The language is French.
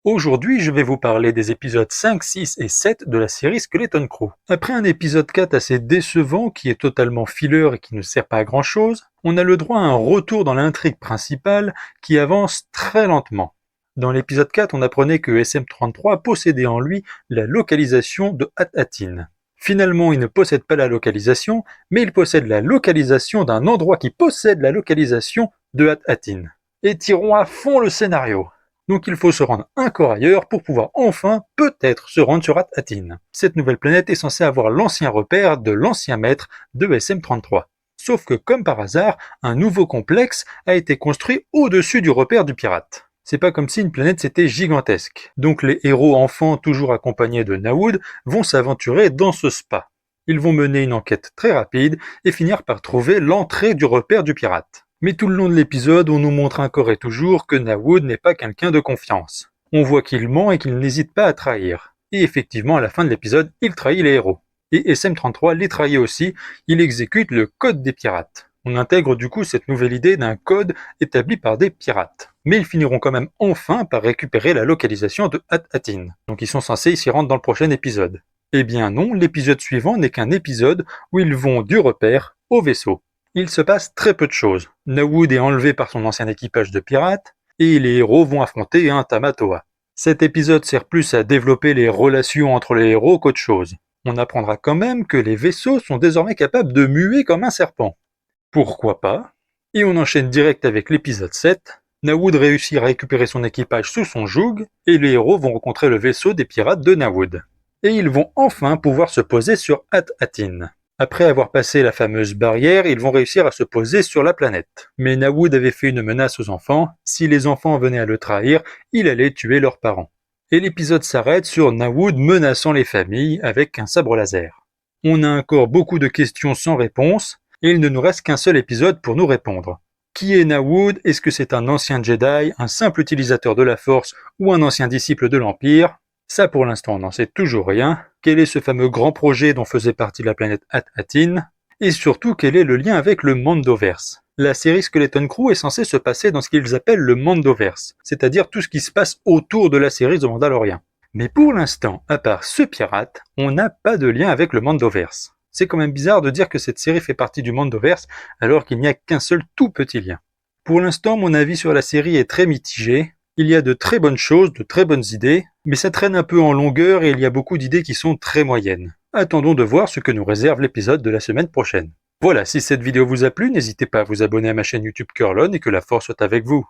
Aujourd'hui, je vais vous parler des épisodes 5, 6 et 7 de la série Skeleton Crew. Après un épisode 4 assez décevant qui est totalement filler et qui ne sert pas à grand chose, on a le droit à un retour dans l'intrigue principale qui avance très lentement. Dans l'épisode 4, on apprenait que SM-33 possédait en lui la localisation de Hat-Hatin. Finalement, il ne possède pas la localisation, mais il possède la localisation d'un endroit qui possède la localisation de Hat-Hatin. Et tirons à fond le scénario. Donc il faut se rendre un corps ailleurs pour pouvoir enfin, peut-être, se rendre sur Hat-Hatin. Cette nouvelle planète est censée avoir l'ancien repère de l'ancien maître de SM-33. Sauf que, comme par hasard, un nouveau complexe a été construit au-dessus du repère du pirate. C'est pas comme si une planète c'était gigantesque. Donc les héros enfants, toujours accompagnés de Nawood, vont s'aventurer dans ce spa. Ils vont mener une enquête très rapide et finir par trouver l'entrée du repère du pirate. Mais tout le long de l'épisode, on nous montre encore et toujours que Nawood n'est pas quelqu'un de confiance. On voit qu'il ment et qu'il n'hésite pas à trahir. Et effectivement, à la fin de l'épisode, il trahit les héros. Et SM-33 les trahit aussi, il exécute le code des pirates. On intègre du coup cette nouvelle idée d'un code établi par des pirates. Mais ils finiront quand même enfin par récupérer la localisation de Hat-Hatin. Donc ils sont censés s'y rendre dans le prochain épisode. Eh bien non, l'épisode suivant n'est qu'un épisode où ils vont du repère au vaisseau. Il se passe très peu de choses. Nawood est enlevé par son ancien équipage de pirates, et les héros vont affronter un Tamatoa. Cet épisode sert plus à développer les relations entre les héros qu'autre chose. On apprendra quand même que les vaisseaux sont désormais capables de muer comme un serpent. Pourquoi pas? Et on enchaîne direct avec l'épisode 7. Nawood réussit à récupérer son équipage sous son joug, et les héros vont rencontrer le vaisseau des pirates de Nawood. Et ils vont enfin pouvoir se poser sur Hat-Hatin. Après avoir passé la fameuse barrière, ils vont réussir à se poser sur la planète. Mais Nawood avait fait une menace aux enfants, si les enfants venaient à le trahir, il allait tuer leurs parents. Et l'épisode s'arrête sur Nawood menaçant les familles avec un sabre laser. On a encore beaucoup de questions sans réponse, et il ne nous reste qu'un seul épisode pour nous répondre. Qui est Nawood? Est-ce que c'est un ancien Jedi, un simple utilisateur de la Force ou un ancien disciple de l'Empire? Ça pour l'instant on n'en sait toujours rien. Quel est ce fameux grand projet dont faisait partie la planète Hat-Hatin? Et surtout quel est le lien avec le Mandoverse? La série Skeleton Crew est censée se passer dans ce qu'ils appellent le Mandoverse, c'est-à-dire tout ce qui se passe autour de la série The Mandalorian. Mais pour l'instant, à part ce pirate, on n'a pas de lien avec le Mandoverse. C'est quand même bizarre de dire que cette série fait partie du Mandoverse alors qu'il n'y a qu'un seul tout petit lien. Pour l'instant, mon avis sur la série est très mitigé. Il y a de très bonnes choses, de très bonnes idées, mais ça traîne un peu en longueur et il y a beaucoup d'idées qui sont très moyennes. Attendons de voir ce que nous réserve l'épisode de la semaine prochaine. Voilà, si cette vidéo vous a plu, n'hésitez pas à vous abonner à ma chaîne YouTube Curlon et que la force soit avec vous.